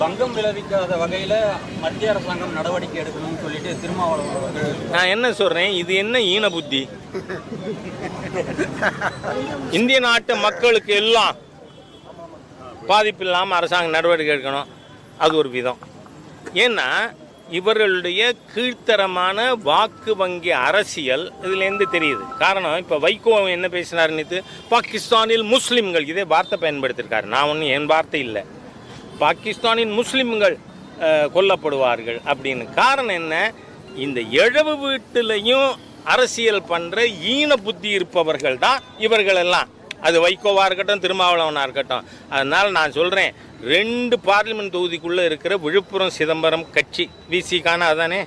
பங்கம் விளைவிக்காத வகையில் மத்திய அரசாங்கம் நடவடிக்கை எடுக்கணும்னு சொல்லிட்டு திருமாவளவன் நான் என்ன சொல்றேன், இது என்ன ஈன புத்தி? இந்திய நாட்டு மக்களுக்கு எல்லாம் பாதிப்பு இல்லாமல் அரசாங்கம் நடவடிக்கை எடுக்கணும், அது ஒரு விதம். ஏன்னா இவர்களுடைய கீழ்த்தரமான வாக்கு வங்கி அரசியல் இதுலேருந்து தெரியுது. காரணம், இப்போ வைகோ என்ன பேசினார் நேற்று, பாகிஸ்தானில் முஸ்லீம்கள், இதே வார்த்தை பயன்படுத்தியிருக்காரு. நான் ஒன்றும் என் வார்த்தை இல்லை, பாகிஸ்தானின் முஸ்லீம்கள் கொல்லப்படுவார்கள் அப்படின்னு. காரணம் என்ன, இந்த இழவு வீட்டிலையும் அரசியல் பண்ணுற ஈன புத்தி இருப்பவர்கள் தான் இவர்களெல்லாம். அது வைகோவாக இருக்கட்டும், திருமாவளவனாக இருக்கட்டும். அதனால் நான் சொல்கிறேன், 2 பார்லிமெண்ட் தொகுதிக்குள்ளே இருக்கிற விழுப்புரம் சிதம்பரம் கட்சி விசிகானா அதானே,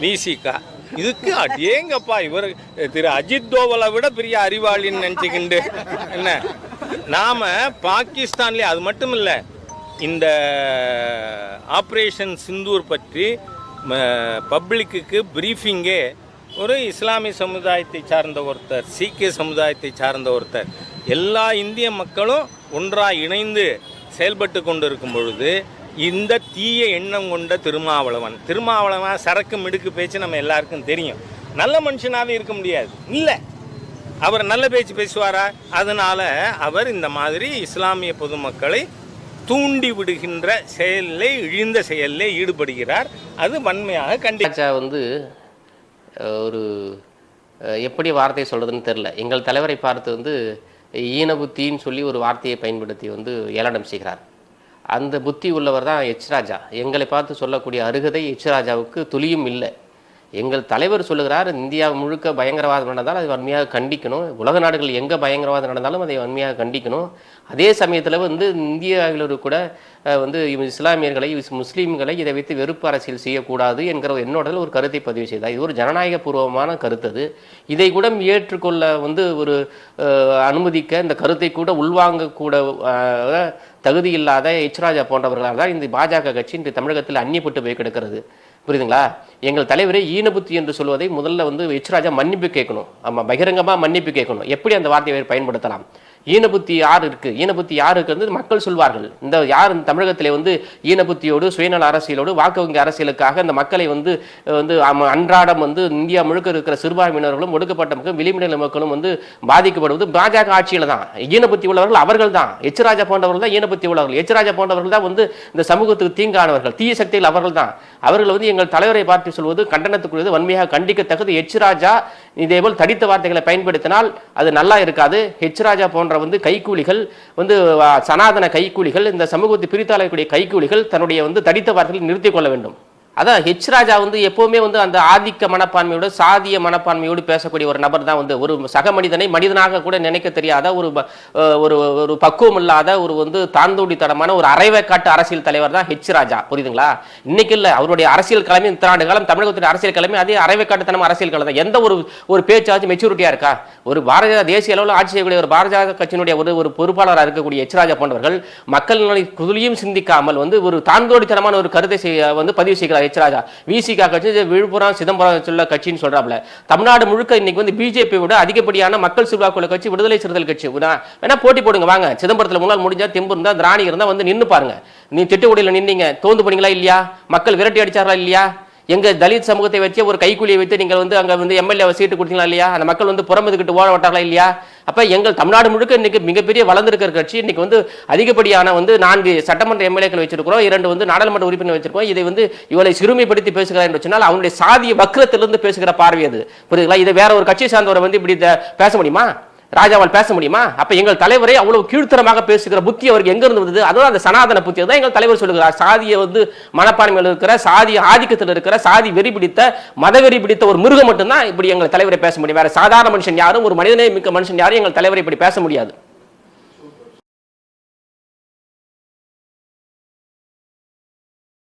விசிகா, இதுக்கு அடேங்கப்பா இவர் திரு அஜித் தோவலை விட பெரிய அறிவாளின்னு நினச்சிக்கிண்டு என்ன. நாம் பாகிஸ்தான்லேயே, அது மட்டும் இல்லை, இந்த ஆப்ரேஷன் சிந்தூர் பற்றி பப்ளிக்கு பிரீஃபிங்கே ஒரு இஸ்லாமிய சமுதாயத்தை சார்ந்த ஒருத்தர், சீக்கிய சமுதாயத்தை சார்ந்த ஒருத்தர், எல்லா இந்திய மக்களும் ஒன்றாக இணைந்து செயல்பட்டு கொண்டு இருக்கும் பொழுது இந்த தீய எண்ணம் கொண்ட திருமாவளவன் சரக்கு மிடுக்கு பேச்சு நம்ம எல்லாருக்கும் தெரியும். நல்ல மனுஷனாகவே இருக்க முடியாது, இல்லை, அவர் நல்ல பேச்சு பேசுவாரா? அதனால் அவர் இந்த மாதிரி இஸ்லாமிய பொதுமக்களை தூண்டி விடுகின்ற செயலில், இழிந்த செயலில் ஈடுபடுகிறார். அது வன்மையாக வந்து ஒரு எப்படி வார்த்தை சொல்கிறதுன்னு தெரில. எங்கள் தலைவரை பார்த்து ஈன புத்தின்னு சொல்லி ஒரு வார்த்தையை பயன்படுத்தி ஏளனம் செய்கிறார். அந்த புத்தி உள்ளவர் தான் எச் ராஜா. எங்களை பார்த்து சொல்லக்கூடிய அருகதை எச் ராஜாவுக்கு துளியும் இல்லை. எங்கள் தலைவர் சொல்லுகிறார், இந்தியா முழுக்க பயங்கரவாதம் நடந்தாலும் அதை வன்மையாக கண்டிக்கணும், உலக நாடுகள் எங்கே பயங்கரவாதம் நடந்தாலும் அதை வன்மையாக கண்டிக்கணும். அதே சமயத்தில் இந்தியாவில் கூட இஸ்லாமியர்களை, முஸ்லீம்களை இதை வைத்து வெறுப்பு அரசியல் செய்யக்கூடாது என்கிற என்னோட ஒரு கருத்தை பதிவு செய்தார். இது ஒரு ஜனநாயக பூர்வமான கருத்து. அது இதை கூட ஏற்றுக்கொள்ள ஒரு அனுமதிக்க, இந்த கருத்தை கூட உள்வாங்கக்கூட தகுதி இல்லாத எச் ராஜா போன்றவர்களால் தான் இந்த பாஜக கட்சி இன்று தமிழகத்தில் அந்நியப்பட்டு போய் கிடக்கிறது. புரியுதுங்களா? எங்கள் தலைவரே ஈனபுத்தி என்று சொல்வதை முதல்ல எச் ராஜா மன்னிப்பு கேட்கணும். ஆமாம், பகிரங்கமாக மன்னிப்பு கேட்கணும். எப்படி அந்த வார்த்தையை பயன்படுத்தலாம்? ஈனபுத்தி யார் இருக்கு, ஈனபுத்தி யார் இருக்கு மக்கள் சொல்வார்கள். இந்த யார் தமிழகத்திலே ஈனபுத்தியோடு சுயநல அரசியலோடு வாக்கு வங்கி அரசியலுக்காக இந்த மக்களை அன்றாடம் இந்தியா முழுக்க இருக்கிற சிறுபான்மையினர்களும் ஒடுக்கப்பட்ட மக்களும் விளிம்புநிலை மக்களும் பாதிக்கப்படுவது பாஜக ஆட்சியில் தான். ஈனபுத்தி உள்ளவர்கள் அவர்கள் தான். எச் ராஜா போன்றவர்கள் தான் ஈனபுத்தி உள்ளவர்கள். எச் ராஜா போன்றவர்கள் தான் இந்த சமூகத்துக்கு தீங்கானவர்கள், தீய சக்திகள் அவர்கள் தான். அவர்கள் எங்கள் தலைவரை பார்த்து சொல்வது கண்டனத்துக்குரியது, வன்மையாக கண்டிக்கத்தக்கது. எச் ராஜா இதேபோல் தடித்த வார்த்தைகளை பயன்படுத்தினால் அது நல்லா இருக்காது. எச் ராஜா போன்ற கைக்கூலிகள், சனாதன கைக்கூலிகள், இந்த சமூகத்தை பிரித்தாளக்கூடிய கைக்கூலிகள் தன்னுடைய தடித்த வார்த்தைகளை நிறுத்திக் கொள்ள வேண்டும். அதான் ஹெச் ராஜா எப்பவுமே அந்த ஆதிக்க மனப்பான்மையோடு, சாதிய மனப்பான்மையோடு பேசக்கூடிய ஒரு நபர் தான். ஒரு சக மனிதனை மனிதனாக கூட நினைக்க தெரியாத, ஒரு பக்குவம் இல்லாத, ஒரு தாந்தோடித்தனமான ஒரு அரைவேக்காட்டு அரசியல் தலைவர் தான் ஹெச் ராஜா. புரியுதுங்களா? இன்னைக்கு இல்லை, அவருடைய அரசியல் கிழமை இத்தனை காலம் தமிழகத்துடைய அரசியல் கிழமை அதே அரைவேக்காட்டுத்தனம் அரசியல் கிழமை தான். எந்த ஒரு பேச்சாச்சும் மெச்சூரிட்டியா இருக்கா? ஒரு பாரதிய தேசிய அளவில் ஆட்சி செய்யக்கூடிய ஒரு பாரதிய கட்சியினுடைய ஒரு பொறுப்பாளராக இருக்கக்கூடிய எச் ராஜா போன்றவர்கள் மக்கள் நலனை துளியும் சிந்திக்காமல் ஒரு தாந்தோடித்தனமான ஒரு கருத்தை பதிவு செய்கிறார். எச் ராஜா விசிகா கட்சி விழுப்புரம் சிதம்பரம் சொல்ல கட்சின்னு சொல்றாப்ல. தமிழ்நாடு முழுக்க இன்னைக்கு பிஜேபி விட அதிகப்படியான மக்கள் செல்வாக்குள்ள கட்சி விடுதலை சிறுத்தைகள் கட்சி. வேணா போட்டி போடுங்க, வாங்க. சிதம்பரத்தில் முன்னாள் முடிஞ்சா தெம்பு இருந்தா திராணி இருந்தா நின்னு பாருங்க. நீ திட்டுக்குடியில் நின்னீங்க, தோந்து போனீங்களா இல்லையா? மக்கள் விரட்டி அடிச்சாரா இல்லையா? எங்க தலித் சமூகத்தை வச்சு ஒரு கைக்கூலியை வைத்து நீங்கள் அங்க எம்எல்ஏ சீட்டு கொடுத்தீங்களா இல்லையா? அந்த மக்கள் புறமுதுகிட்டு ஓட விட்டாங்களா இல்லையா? அப்ப எங்கள் தமிழ்நாடு முழுக்க இன்னைக்கு மிகப்பெரிய வளர்ந்திருக்கிற கட்சி. இன்னைக்கு அதிகப்படியான 4 சட்டமன்ற எம்எல்ஏக்கள் வச்சிருக்கிறோம், 2 நாடாளுமன்ற உறுப்பினர் வச்சிருக்கோம். இதை இவளை சிறுமைப்படுத்தி பேசுகிறார் என்று சொன்னால் அவனுடைய சாதிய வக்கிரத்திலிருந்து பேசுகிற பார்வை அது. புரியுதுங்களா? இதை வேற ஒரு கட்சி சார்ந்தவரை இப்படி பேச முடியுமா? ராஜாவால் பேச முடியுமா? அப்ப எங்கள் தலைவரை அவ்வளவு கீழ்த்தரமாக பேசுகிற புத்தி அவருக்கு எங்க இருந்து வந்தது? அதுதான் அந்த சனாதன புத்தி தான் எங்கள் தலைவர் சொல்லுகிறார். சாதிய மனப்பான்மையில் இருக்கிற, சாதிய ஆதிக்கத்தில் இருக்கிற, சாதி வெறி பிடித்த, மதவெறி பிடித்த ஒரு மிருகம் மட்டும்தான் இப்படி எங்கள் தலைவரை பேச முடியும். வேற சாதாரண மனுஷன் யாரும், ஒரு மனிதனே மிக்க மனுஷன் யாரும் எங்கள் தலைவரை இப்படி பேச முடியாது.